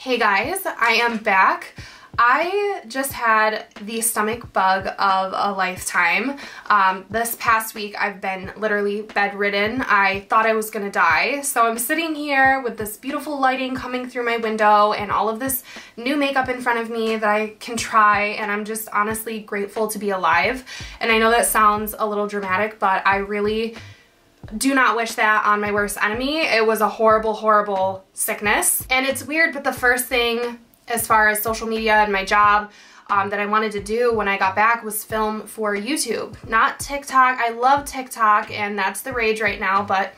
Hey guys, I am back. I just had the stomach bug of a lifetime. This past week I've been literally bedridden. I thought I was gonna die. So I'm sitting here with this beautiful lighting coming through my window and all of this new makeup in front of me that I can try, and I'm just honestly grateful to be alive. And I know that sounds a little dramatic, but I really do not wish that on my worst enemy. It was a horrible, horrible sickness. And it's weird, but the first thing as far as social media and my job that I wanted to do when I got back was film for YouTube, not TikTok. I love TikTok and that's the rage right now, but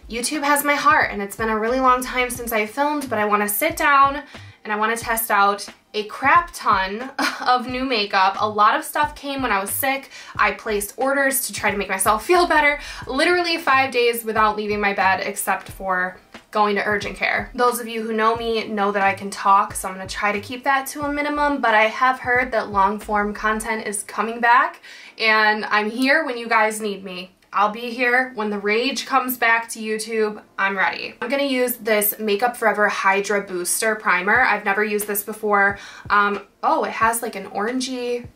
YouTube has my heart, and it's been a really long time since I filmed, but I want to sit down and I want to test out a crap ton of new makeup. A lot of stuff came when I was sick. I placed orders to try to make myself feel better. Literally 5 days without leaving my bed except for going to urgent care. Those of you who know me know that I can talk, so I'm gonna try to keep that to a minimum, but I have heard that long form content is coming back, and I'm here when you guys need me. I'll be here when the rage comes back to YouTube. I'm ready. I'm gonna use this Makeup Forever Hydra Booster Primer. I've never used this before. Oh, it has like an orangey,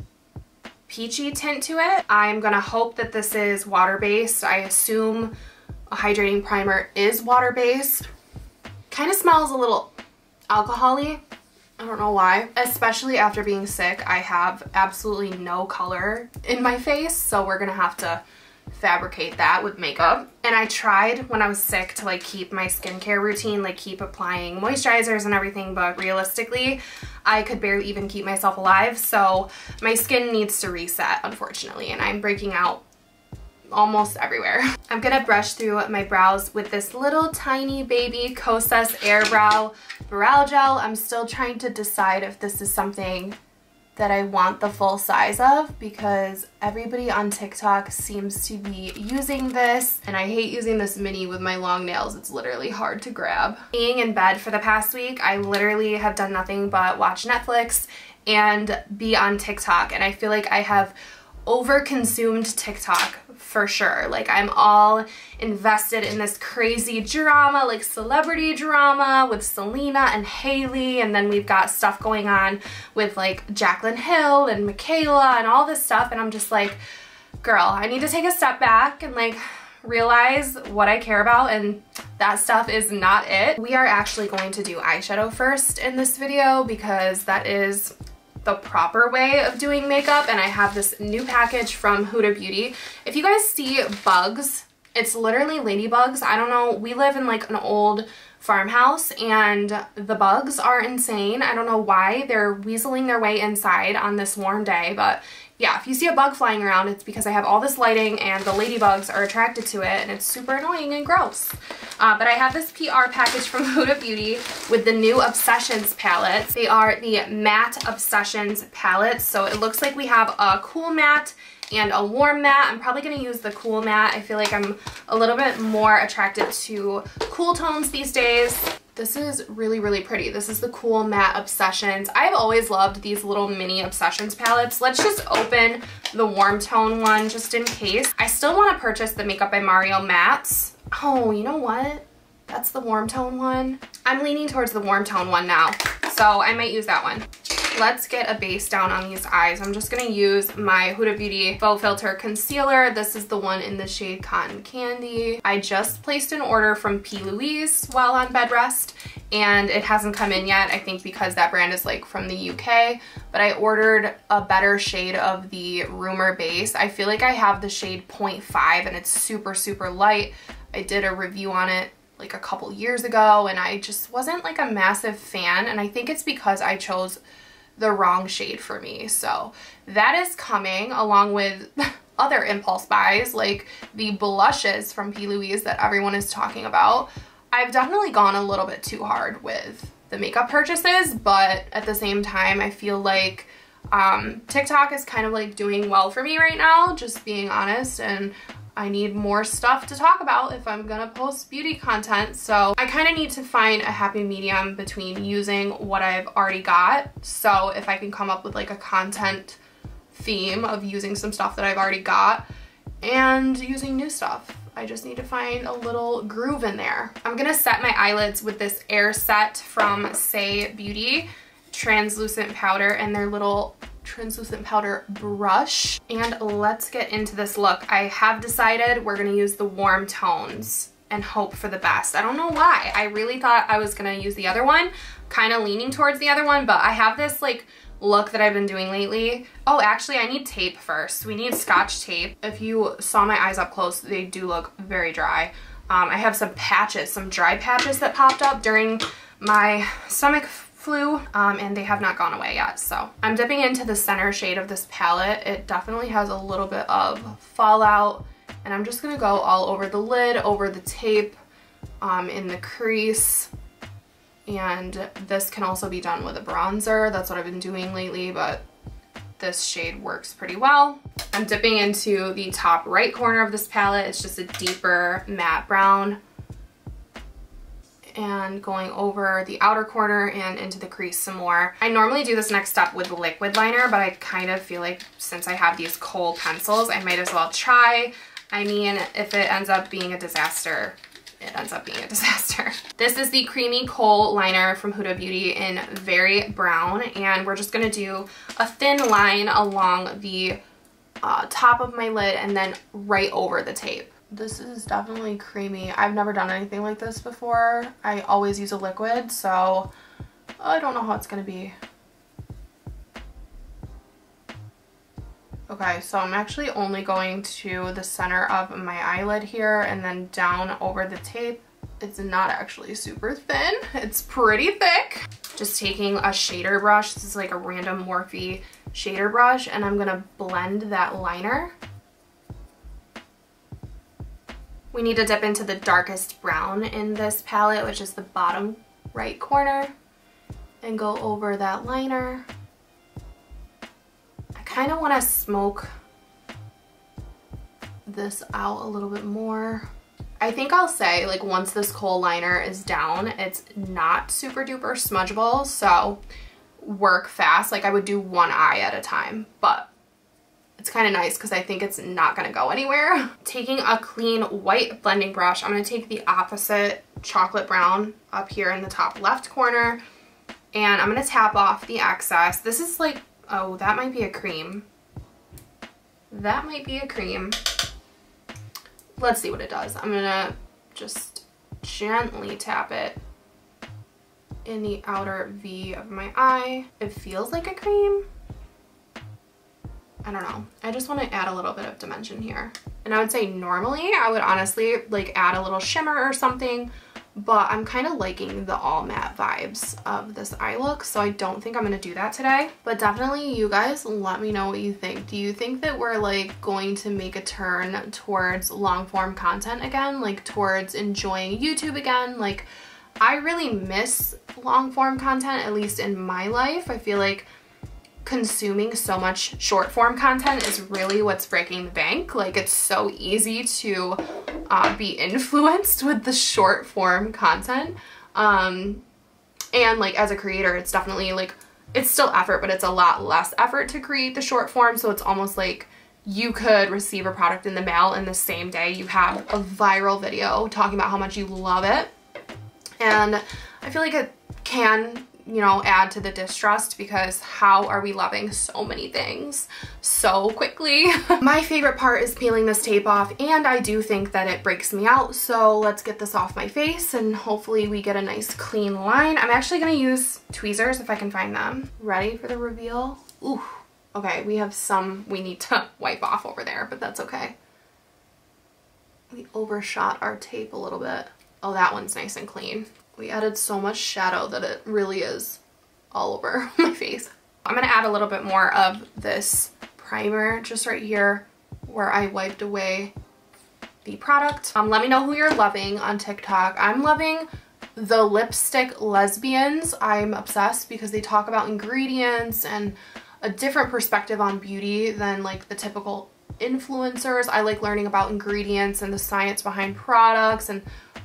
peachy tint to it. I'm gonna hope that this is water-based. I assume a hydrating primer is water-based. Kind of smells a little alcohol-y. I don't know why. Especially after being sick, I have absolutely no color in my face, so we're gonna have to fabricate that with makeup. And I tried when I was sick to like keep my skincare routine, like keep applying moisturizers and everything, but realistically I could barely even keep myself alive, so my skin needs to reset, unfortunately, and I'm breaking out almost everywhere. I'm gonna brush through my brows with this little tiny baby Kosas Air Brow Brow Gel. I'm still trying to decide if this is something that I want the full size of, because everybody on TikTok seems to be using this, and I hate using this mini with my long nails. It's literally hard to grab. Being in bed for the past week, I literally have done nothing but watch Netflix and be on TikTok, and I feel like I have over-consumed TikTok for sure. Like, I'm all invested in this crazy drama, like celebrity drama with Selena and Haley, and then we've got stuff going on with like Jaclyn Hill and Michaela and all this stuff, and I'm just like, girl, I need to take a step back and like realize what I care about, and that stuff is not it. We are actually going to do eyeshadow first in this video because that is the proper way of doing makeup, and I have this new package from Huda Beauty. If you guys see bugs, it's literally ladybugs. I don't know, we live in like an old farmhouse and the bugs are insane. I don't know why they're weaseling their way inside on this warm day, but yeah, if you see a bug flying around, it's because I have all this lighting and the ladybugs are attracted to it, and it's super annoying and gross. But I have this PR package from Huda Beauty with the new Obsessions palettes. They are the Matte Obsessions palettes, so it looks like we have a cool matte and a warm matte. I'm probably going to use the cool matte. I feel like I'm a little bit more attracted to cool tones these days. This is really, really pretty. This is the Cool Matte Obsessions. I've always loved these little mini Obsessions palettes. Let's just open the warm tone one just in case. I still want to purchase the Makeup by Mario mattes. Oh, you know what? That's the warm tone one. I'm leaning towards the warm tone one now, so I might use that one. Let's get a base down on these eyes. I'm just gonna use my Huda Beauty Faux Filter Concealer. This is the one in the shade Cotton Candy. I just placed an order from P. Louise while on bed rest, and it hasn't come in yet, I think because that brand is like from the UK, but I ordered a better shade of the Rumor base. I feel like I have the shade 0.5 and it's super, super light. I did a review on it like a couple years ago and I just wasn't like a massive fan, and I think it's because I chose the wrong shade for me. So that is coming along with other impulse buys like the blushes from P. Louise that everyone is talking about. I've definitely gone a little bit too hard with the makeup purchases, but at the same time I feel like TikTok is kind of like doing well for me right now, just being honest, and I need more stuff to talk about if I'm gonna post beauty content. So I kind of need to find a happy medium between using what I've already got. So if I can come up with like a content theme of using some stuff that I've already got and using new stuff. I just need to find a little groove in there. I'm gonna set my eyelids with this Air Set from Say Beauty translucent powder and their little translucent powder brush. And let's get into this look. I have decided we're gonna use the warm tones and hope for the best. I don't know why. I really thought I was gonna use the other one, kind of leaning towards the other one, but I have this like look that I've been doing lately. Oh, actually I need tape first. We need Scotch tape. If you saw my eyes up close, they do look very dry. I have some patches, some dry patches that popped up during my stomach flu, and they have not gone away yet. So I'm dipping into the center shade of this palette. It definitely has a little bit of fallout, and I'm just gonna go all over the lid, over the tape, in the crease. And this can also be done with a bronzer. That's what I've been doing lately, but this shade works pretty well. I'm dipping into the top right corner of this palette. It's just a deeper matte brown. And going over the outer corner and into the crease some more. I normally do this next step with liquid liner, but I kind of feel like since I have these kohl pencils, I might as well try. I mean, if it ends up being a disaster, it ends up being a disaster. This is the Creamy Kohl liner from Huda Beauty in Very Brown, and we're just gonna do a thin line along the top of my lid and then right over the tape. This is definitely creamy. I've never done anything like this before. I always use a liquid, so I don't know how it's gonna be. Okay, so I'm actually only going to the center of my eyelid here and then down over the tape. It's not actually super thin. It's pretty thick. Just taking a shader brush. This is like a random Morphe shader brush, and I'm gonna blend that liner. We need to dip into the darkest brown in this palette, which is the bottom right corner, and go over that liner. I kind of want to smoke this out a little bit more. I think I'll say, like, once this kohl liner is down, it's not super duper smudgeable, so work fast. Like, I would do one eye at a time, but it's kind of nice because I think it's not going to go anywhere. Taking a clean white blending brush, I'm going to take the opposite chocolate brown up here in the top left corner, and I'm going to tap off the excess. This is like, oh, that might be a cream. That might be a cream. Let's see what it does. I'm going to just gently tap it in the outer V of my eye. It feels like a cream. I don't know. I just want to add a little bit of dimension here. And I would say normally I would honestly like add a little shimmer or something, but I'm kind of liking the all matte vibes of this eye look, so I don't think I'm going to do that today. But definitely you guys let me know what you think. Do you think that we're like going to make a turn towards long form content again? Like towards enjoying YouTube again? Like I really miss long form content, at least in my life. I feel like consuming so much short form content is really what's breaking the bank. Like it's so easy to be influenced with the short form content, and like as a creator it's definitely like, it's still effort, but it's a lot less effort to create the short form. So it's almost like you could receive a product in the mail and the same day you have a viral video talking about how much you love it. And I feel like it can, you know, add to the distrust, because how are we loving so many things so quickly? My favorite part is peeling this tape off, and I do think that it breaks me out. So let's get this off my face and hopefully we get a nice clean line. I'm actually gonna use tweezers if I can find them. Ready for the reveal? Ooh, okay, we have some we need to wipe off over there, but that's okay. We overshot our tape a little bit. Oh, that one's nice and clean. We added so much shadow that it really is all over my face. I'm gonna add a little bit more of this primer just right here where I wiped away the product. Let me know who you're loving on TikTok. I'm loving the lipstick lesbians. I'm obsessed because they talk about ingredients and a different perspective on beauty than like the typical influencers. I like learning about ingredients and the science behind products and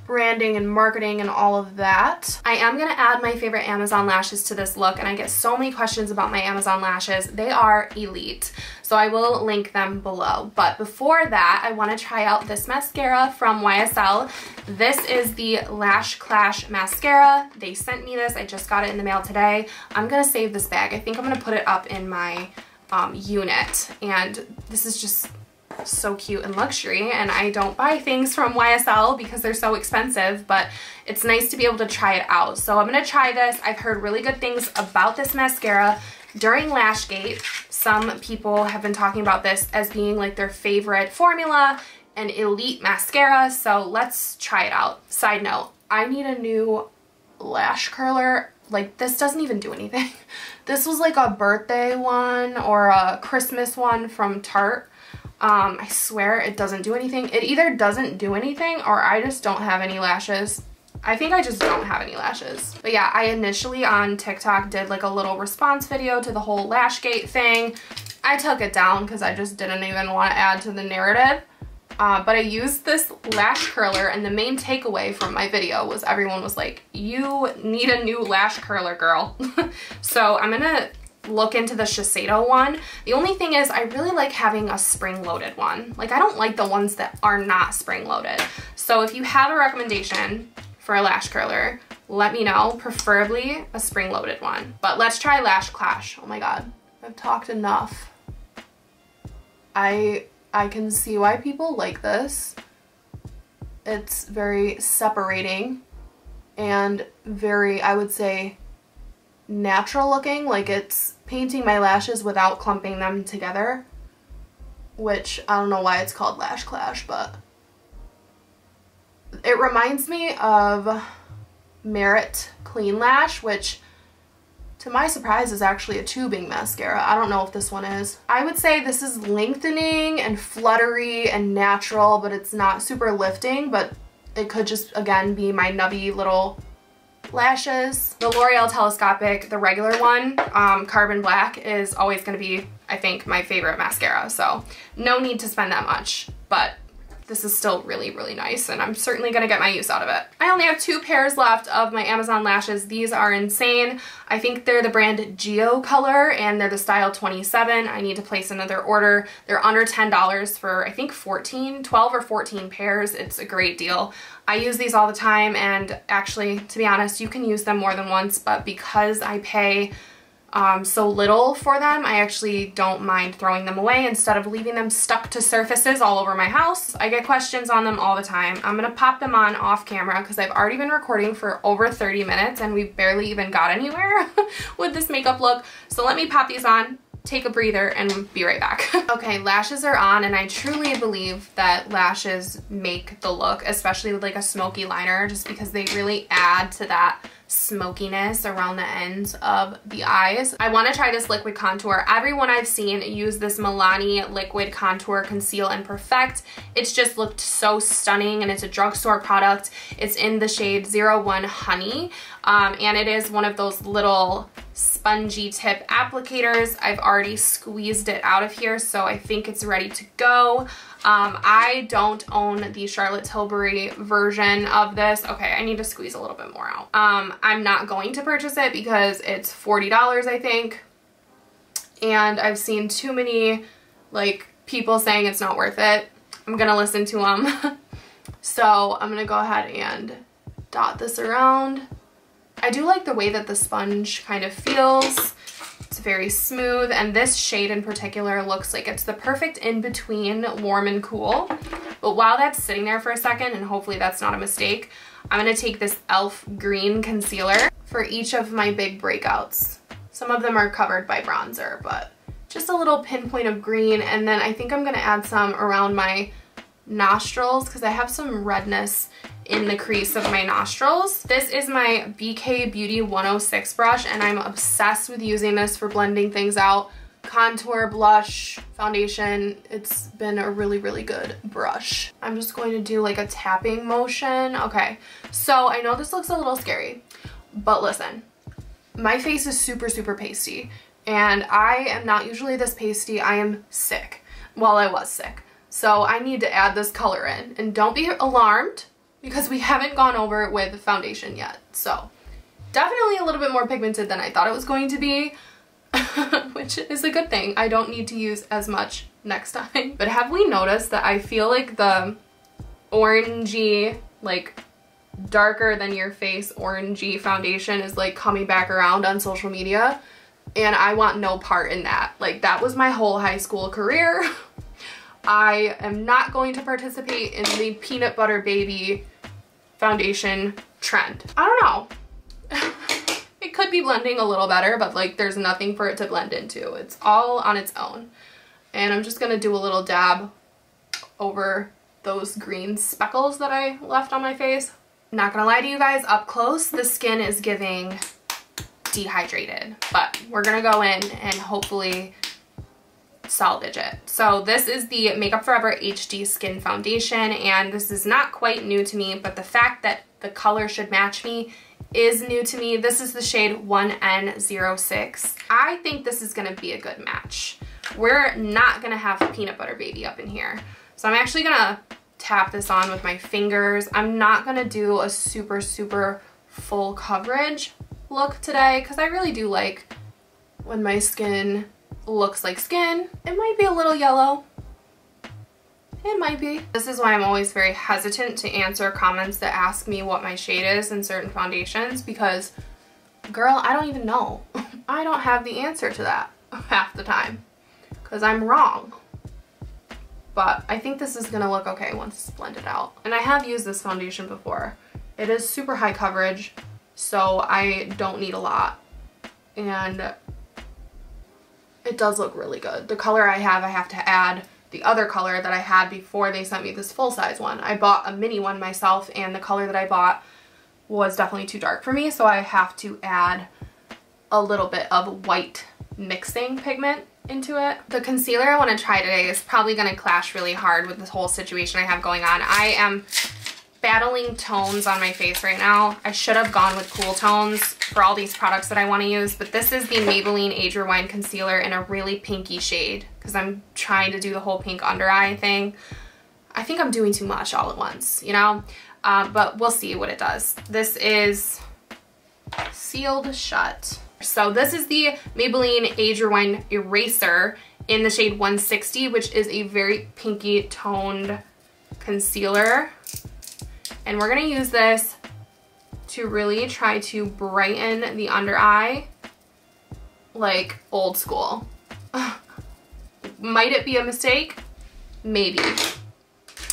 branding and marketing and all of that. I am going to add my favorite Amazon lashes to this look, and I get so many questions about my Amazon lashes. They are elite, so I will link them below. But before that, I want to try out this mascara from YSL. This is the Lash Clash mascara. They sent me this. I just got it in the mail today. I'm going to save this bag. I think I'm going to put it up in my unit, and this is just so cute and luxury, and I don't buy things from YSL because they're so expensive, but it's nice to be able to try it out. So I'm gonna try this. I've heard really good things about this mascara. During Lashgate, some people have been talking about this as being like their favorite formula and elite mascara, so let's try it out. Side note, I need a new lash curler. Like, this doesn't even do anything. This was like a birthday one or a Christmas one from Tarte. I swear it doesn't do anything. It either doesn't do anything or I just don't have any lashes. I think I just don't have any lashes. But yeah, I initially on TikTok did like a little response video to the whole Lashgate thing. I took it down because I just didn't even want to add to the narrative. But I used this lash curler, and the main takeaway from my video was everyone was like, you need a new lash curler, girl. So I'm gonna look into the Shiseido one. The only thing is I really like having a spring-loaded one. Like, I don't like the ones that are not spring-loaded. So if you have a recommendation for a lash curler, let me know, preferably a spring-loaded one. But let's try Lash Clash. Oh my god, I've talked enough. I can see why people like this. It's very separating and very, I would say, natural looking. Like, it's painting my lashes without clumping them together, which I don't know why it's called Lash Clash, but it reminds me of Merit Clean Lash, which to my surprise is actually a tubing mascara. I don't know if this one is. I would say this is lengthening and fluttery and natural, but it's not super lifting, but it could just, again, be my nubby little lashes. The L'Oreal Telescopic, the regular one, Carbon Black, is always going to be, I think, my favorite mascara, so no need to spend that much, but this is still really, really nice, and I'm certainly going to get my use out of it. I only have 2 pairs left of my Amazon lashes. These are insane. I think they're the brand Geo Color, and they're the style 27. I need to place another order. They're under $10 for, I think, 12 or 14 pairs. It's a great deal. I use these all the time, and actually, to be honest, you can use them more than once, but because I pay so little for them, I actually don't mind throwing them away instead of leaving them stuck to surfaces all over my house. I get questions on them all the time. I'm gonna pop them on off camera because I've already been recording for over 30 minutes and we've barely even got anywhere with this makeup look. So let me pop these on, take a breather, and be right back. Okay, lashes are on, and I truly believe that lashes make the look, especially with like a smoky liner, just because they really add to that smokiness around the ends of the eyes. I want to try this liquid contour. Everyone I've seen use this Milani liquid contour conceal and perfect. It's just looked so stunning, and it's a drugstore product. It's in the shade 01 Honey, and it is one of those little spongy tip applicators. I've already squeezed it out of here, so I think it's ready to go. I don't own the Charlotte Tilbury version of this. Okay, I need to squeeze a little bit more out. I'm not going to purchase it because it's $40, I think. And I've seen too many like people saying it's not worth it. I'm gonna listen to them. So I'm gonna go ahead and dot this around. I do like the way that the sponge kind of feels. It's very smooth, and this shade in particular looks like it's the perfect in-between warm and cool. But while that's sitting there for a second, and hopefully that's not a mistake, I'm going to take this e.l.f. green concealer for each of my big breakouts. Some of them are covered by bronzer, but just a little pinpoint of green, and then I think I'm going to add some around my nostrils because I have some redness in the crease of my nostrils. This is my BK Beauty 106 brush, and I'm obsessed with using this for blending things out. Contour, blush, foundation. It's been a really, really good brush. I'm just going to do like a tapping motion. Okay, so I know this looks a little scary, but listen, my face is super, super pasty, and I am not usually this pasty. I am sick. Well, I was sick. So I need to add this color in, and don't be alarmed. because we haven't gone over it with foundation yet. So definitely a little bit more pigmented than I thought it was going to be, which is a good thing. I don't need to use as much next time. But have we noticed that I feel like the orangey, like darker than your face orangey foundation is like coming back around on social media, and I want no part in that. Like, that was my whole high school career. I am not going to participate in the peanut butter baby foundation trend. I don't know. It could be blending a little better, but like there's nothing for it to blend into. It's all on its own. And I'm just gonna do a little dab over those green speckles that I left on my face. Not gonna lie to you guys, up close, the skin is giving dehydrated, but we're gonna go in and hopefully salvage it. So this is the Makeup Forever HD Skin Foundation, and this is not quite new to me, but the fact that the color should match me is new to me. This is the shade 1N06. I think this is gonna be a good match. We're not gonna have peanut butter baby up in here. So I'm actually gonna tap this on with my fingers. I'm not gonna do a super full coverage look today because I really do like when my skin looks like skin. It might be a little yellow. It might be. This is why I'm always very hesitant to answer comments that ask me what my shade is in certain foundations, because girl, I don't even know. I don't have the answer to that half the time because I'm wrong. But I think this is gonna look okay once it's blended out. And I have used this foundation before. It is super high coverage, so I don't need a lot. And it does look really good. The color I have to add the other color that I had before they sent me this full-size one. I bought a mini one myself, and the color that I bought was definitely too dark for me, so I have to add a little bit of white mixing pigment into it. The concealer I want to try today is probably going to clash really hard with this whole situation I have going on. I am battling tones on my face right now. I should have gone with cool tones for all these products that I want to use, but this is the Maybelline Age Rewind Concealer in a really pinky shade because I'm trying to do the whole pink under eye thing. I think I'm doing too much all at once, you know? But we'll see what it does. This is sealed shut. So this is the Maybelline Age Rewind Eraser in the shade 160, which is a very pinky toned concealer. And we're gonna use this to really try to brighten the under eye like old school. Might it be a mistake? Maybe.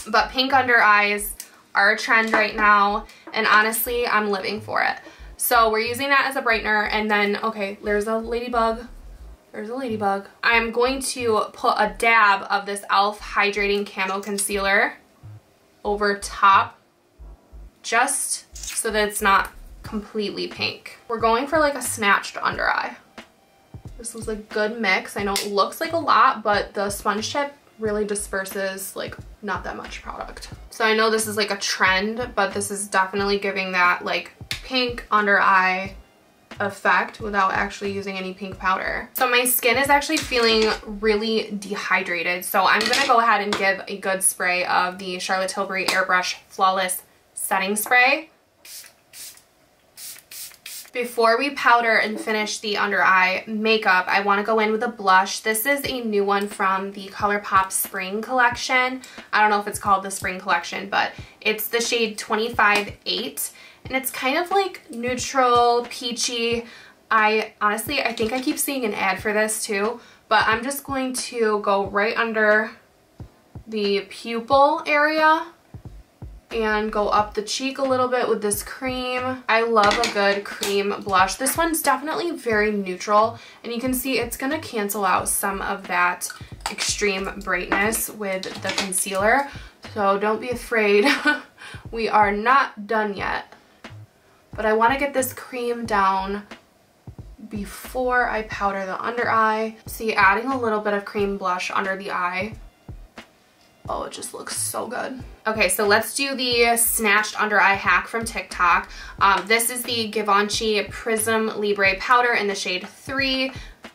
But pink under eyes are a trend right now, and honestly, I'm living for it. So we're using that as a brightener, and then, okay, there's a ladybug. There's a ladybug. I'm going to put a dab of this e.l.f. Hydrating Camo Concealer over top, just so that it's not completely pink. We're going for like a snatched under eye. This was a good mix. I know it looks like a lot, but the sponge tip really disperses like not that much product. So I know this is like a trend, but this is definitely giving that like pink under eye effect without actually using any pink powder. So my skin is actually feeling really dehydrated, so I'm gonna go ahead and give a good spray of the Charlotte Tilbury Airbrush Flawless Setting Spray. Before we powder and finish the under eye makeup, I want to go in with a blush. This is a new one from the ColourPop Spring Collection. I don't know if it's called the Spring Collection, but it's the shade 25-8, and it's kind of like neutral, peachy. I think I keep seeing an ad for this too, but I'm just going to go right under the pupil area and go up the cheek a little bit with this cream. I love a good cream blush. This one's definitely very neutral, and you can see it's gonna cancel out some of that extreme brightness with the concealer. So don't be afraid. We are not done yet. But I wanna get this cream down before I powder the under eye. See, adding a little bit of cream blush under the eye. Oh, it just looks so good. Okay, so let's do the snatched under eye hack from TikTok. This is the Givenchy Prism Libre powder in the shade 3.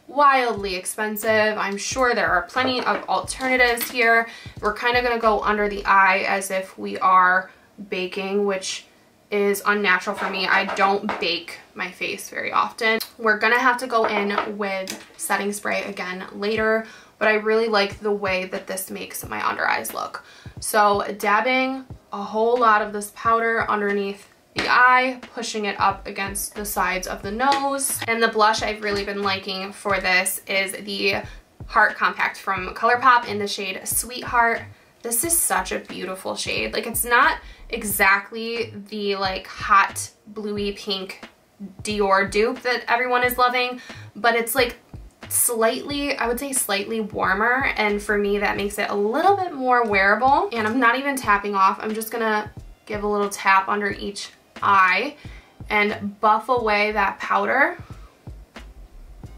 Wildly expensive. I'm sure there are plenty of alternatives here. We're kind of gonna go under the eye as if we are baking, which is unnatural for me. I don't bake my face very often. We're gonna have to go in with setting spray again later, but I really like the way that this makes my under eyes look. So dabbing a whole lot of this powder underneath the eye, pushing it up against the sides of the nose. And the blush I've really been liking for this is the Heart Compact from ColourPop in the shade Sweetheart. This is such a beautiful shade. Like, it's not exactly the like hot bluey pink Dior dupe that everyone is loving, but it's like slightly, I would say slightly warmer, and for me that makes it a little bit more wearable. And I'm not even tapping off. I'm just gonna give a little tap under each eye and buff away that powder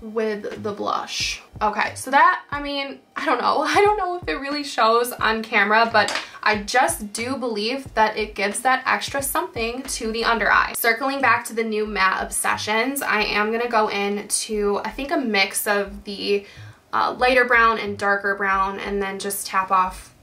with the blush. Okay, so that, I mean, I don't know if it really shows on camera, but I just do believe that it gives that extra something to the under eye. Circling back to the new matte Obsessions, I am gonna go into, I think, a mix of the lighter brown and darker brown, and then just tap off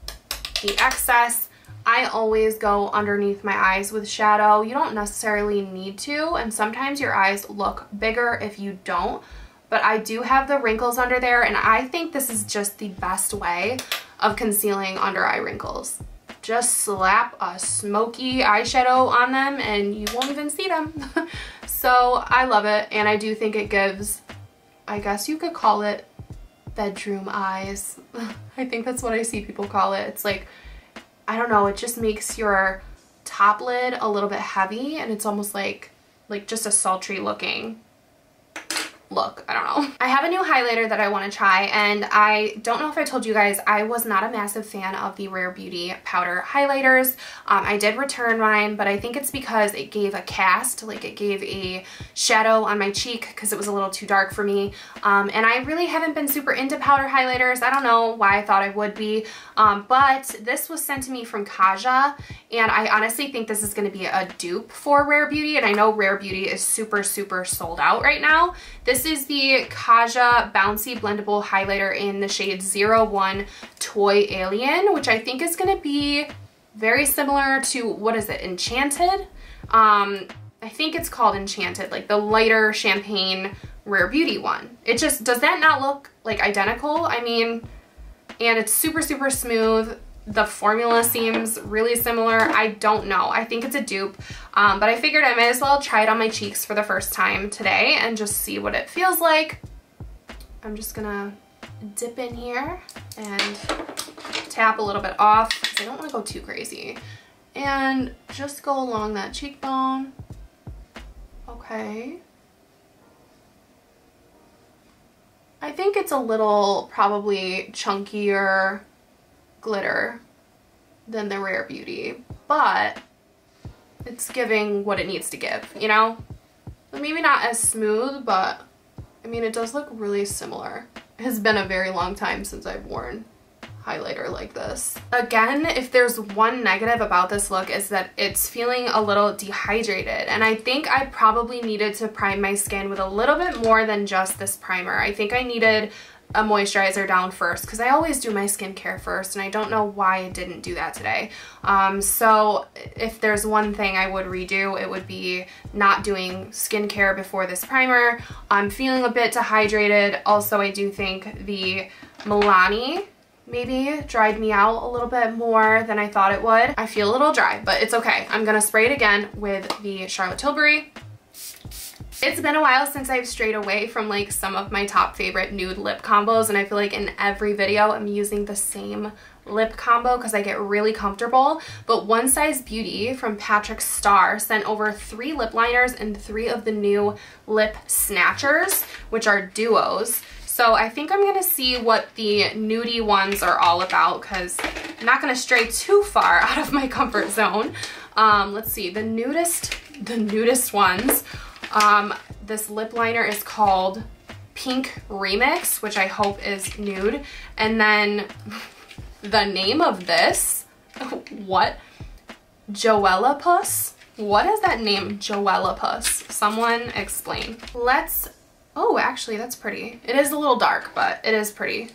the excess. I always go underneath my eyes with shadow. You don't necessarily need to, and sometimes your eyes look bigger if you don't, but I do have the wrinkles under there, and I think this is just the best way of concealing under eye wrinkles. Just slap a smoky eyeshadow on them and you won't even see them. So I love it, and I do think it gives, I guess you could call it bedroom eyes. I think that's what I see people call it. It's like, I don't know, it just makes your top lid a little bit heavy, and it's almost like just a sultry looking look. I don't know. I have a new highlighter that I want to try, and I don't know if I told you guys, I was not a massive fan of the Rare Beauty powder highlighters. I did return mine, but I think it's because it gave a cast, like it gave a shadow on my cheek because it was a little too dark for me. And I really haven't been super into powder highlighters. I don't know why I thought I would be, but this was sent to me from Kaja, and I honestly think this is going to be a dupe for Rare Beauty, and I know Rare Beauty is super sold out right now. This is the Kaja Bouncy Blendable Highlighter in the shade 01 Toy Alien, which I think is going to be very similar to, what is it, Enchanted? I think it's called Enchanted, like the lighter champagne Rare Beauty one. It just, does that not look like identical? I mean, and it's super smooth. The formula seems really similar. I don't know. I think it's a dupe, but I figured I might as well try it on my cheeks for the first time today and just see what it feels like. I'm just gonna dip in here and tap a little bit off because I don't want to go too crazy. And just go along that cheekbone. Okay. I think it's a little probably chunkier glitter than the Rare Beauty, but it's giving what it needs to give, you know? Maybe not as smooth, but I mean, it does look really similar. It has been a very long time since I've worn highlighter like this. Again, if there's one negative about this look, is that it's feeling a little dehydrated, and I think I probably needed to prime my skin with a little bit more than just this primer. I think I needed a moisturizer down first, because I always do my skincare first, and I don't know why I didn't do that today. So if there's one thing I would redo, it would be not doing skincare before this primer. I'm feeling a bit dehydrated. Also, I do think the Milani maybe dried me out a little bit more than I thought it would. I feel a little dry, but it's okay. I'm gonna spray it again with the Charlotte Tilbury. It's been a while since I've strayed away from like some of my top favorite nude lip combos, and I feel like in every video I'm using the same lip combo because I get really comfortable. But One Size Beauty from Patrick Starr sent over 3 lip liners and 3 of the new lip snatchers, which are duos. So I think I'm gonna see what the nudie ones are all about, because I'm not gonna stray too far out of my comfort zone. Let's see, the nudist ones. This lip liner is called Pink Remix, which I hope is nude. And then the name of this, what? Joellapus? What is that name, Joellapus? Someone explain. Oh, actually, that's pretty. It is a little dark, but it is pretty.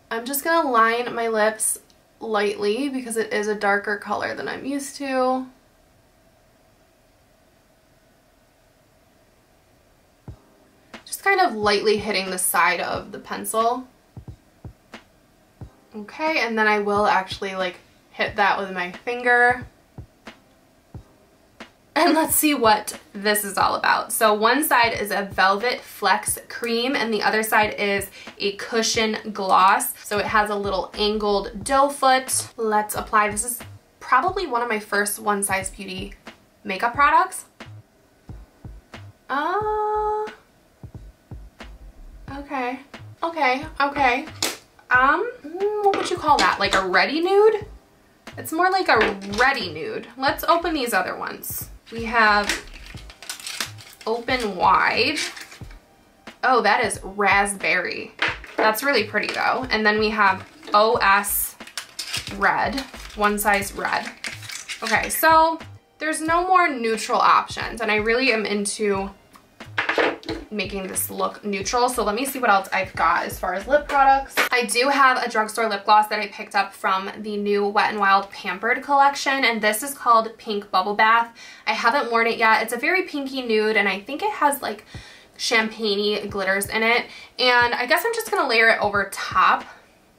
I'm just gonna line my lips lightly because it is a darker color than I'm used to. Just kind of lightly hitting the side of the pencil. Okay, and then I will actually like hit that with my finger. And let's see what this is all about. So one side is a Velvet Flex Cream and the other side is a Cushion Gloss. So it has a little angled doe foot. Let's apply. This is probably one of my first One Size Beauty makeup products. Okay. What would you call that? Like a ready nude? It's more like a ready nude. Let's open these other ones. We have Open Wide. Oh, that is raspberry. That's really pretty though. And then we have OS Red, One Size Red. Okay, so there's no more neutral options and I really am into making this look neutral. So let me see what else I've got as far as lip products. I do have a drugstore lip gloss that I picked up from the new Wet n Wild Pampered collection, and this is called Pink Bubble Bath. I haven't worn it yet. It's a very pinky nude and I think it has like champagne-y glitters in it, and I guess I'm just gonna layer it over top.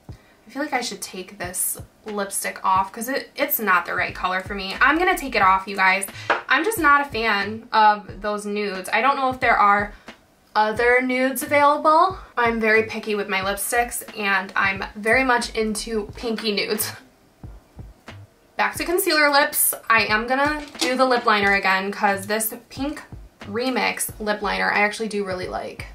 I feel like I should take this lipstick off because it's not the right color for me. I'm gonna take it off, you guys. I'm just not a fan of those nudes. I don't know if there are other nudes available. I'm very picky with my lipsticks and I'm very much into pinky nudes. Back to concealer lips. I am gonna do the lip liner again because this Pink Remix lip liner I actually do really like.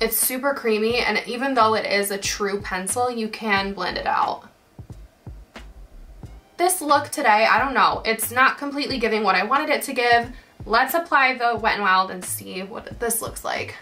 It's super creamy and even though it is a true pencil, you can blend it out. This look today, I don't know, it's not completely giving what I wanted it to give. Let's apply the Wet n Wild and see what this looks like.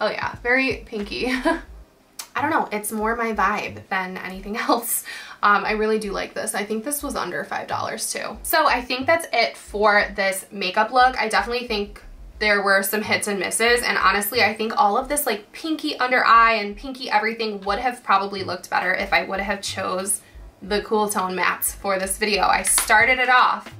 Oh yeah, very pinky. I don't know, it's more my vibe than anything else. I really do like this. I think this was under $5 too. So I think that's it for this makeup look. I definitely think there were some hits and misses, and honestly I think all of this like pinky under eye and pinky everything would have probably looked better if I would have chose the cool tone mattes for this video. I started it off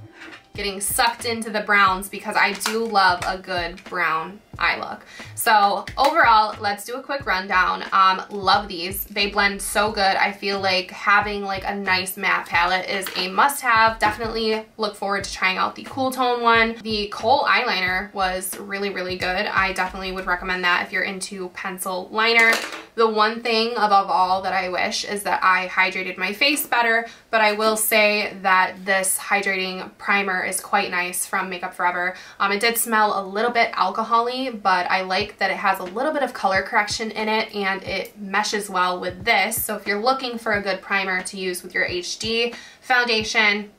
getting sucked into the browns because I do love a good brown eye look. So overall, let's do a quick rundown. Love these. They blend so good. I feel like having like a nice matte palette is a must-have. Definitely look forward to trying out the cool tone one. The kohl eyeliner was really, really good. I definitely would recommend that if you're into pencil liner. The one thing above all that I wish is that I hydrated my face better, but I will say that this hydrating primer is quite nice from Makeup Forever. It did smell a little bit alcohol-y, but I like that it has a little bit of color correction in it and it meshes well with this. So if you're looking for a good primer to use with your HD foundation,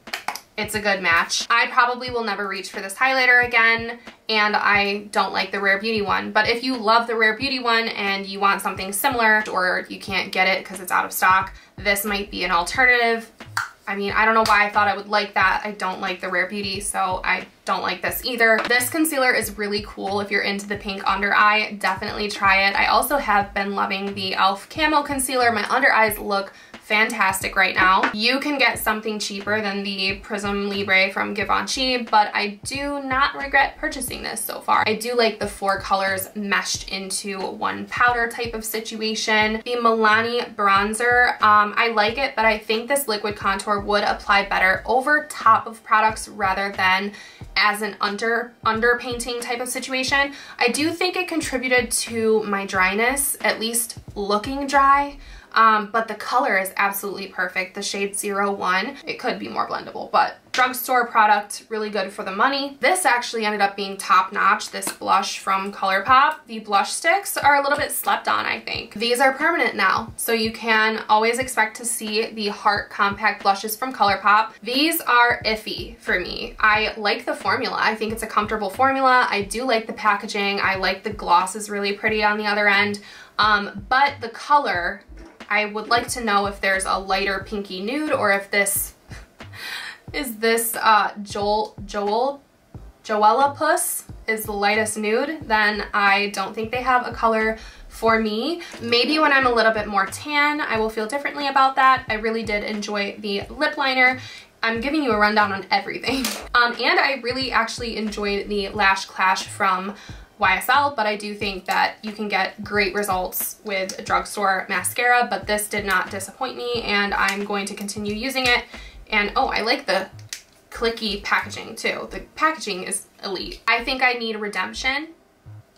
it's a good match. I probably will never reach for this highlighter again, and I don't like the Rare Beauty one. But if you love the Rare Beauty one and you want something similar or you can't get it because it's out of stock, this might be an alternative. I mean, I don't know why I thought I would like that. I don't like the Rare Beauty, so I don't like this either. This concealer is really cool if you're into the pink under eye. Definitely try it. I also have been loving the e.l.f. Camo Concealer. My under eyes look fantastic right now. You can get something cheaper than the Prism Libre from Givenchy, but I do not regret purchasing this so far. I do like the 4 colors meshed into one powder type of situation. The Milani bronzer, I like it, but I think this liquid contour would apply better over top of products rather than as an underpainting type of situation. I do think it contributed to my dryness, at least looking dry. But the color is absolutely perfect. The shade 01. It could be more blendable, but drugstore product, really good for the money. This actually ended up being top notch, this blush from ColourPop. The blush sticks are a little bit slept on, I think. These are permanent now, so you can always expect to see the Heart Compact blushes from ColourPop. These are iffy for me. I like the formula. I think it's a comfortable formula. I do like the packaging. I like the gloss is really pretty on the other end. But the color, I would like to know if there's a lighter pinky nude or if this is this Joella Puss is the lightest nude. Then I don't think they have a color for me. Maybe when I'm a little bit more tan, I will feel differently about that. I really did enjoy the lip liner. I'm giving you a rundown on everything. And I really actually enjoyed the Lash Clash from YSL, but I do think that you can get great results with a drugstore mascara, but this did not disappoint me, and I'm going to continue using it. And oh, I like the clicky packaging too. The packaging is elite. I think I need redemption,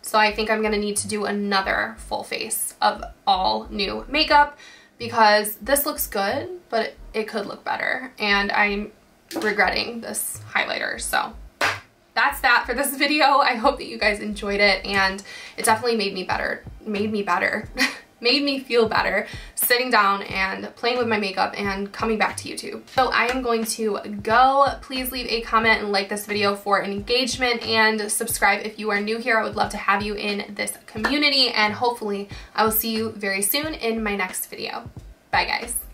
so I think I'm gonna need to do another full face of all new makeup because this looks good, but it could look better, and I'm regretting this highlighter. So that's that for this video. I hope that you guys enjoyed it, and it definitely made me feel better sitting down and playing with my makeup and coming back to YouTube. So I am going to go. Please leave a comment and like this video for engagement, and subscribe if you are new here. I would love to have you in this community, and hopefully I will see you very soon in my next video. Bye guys.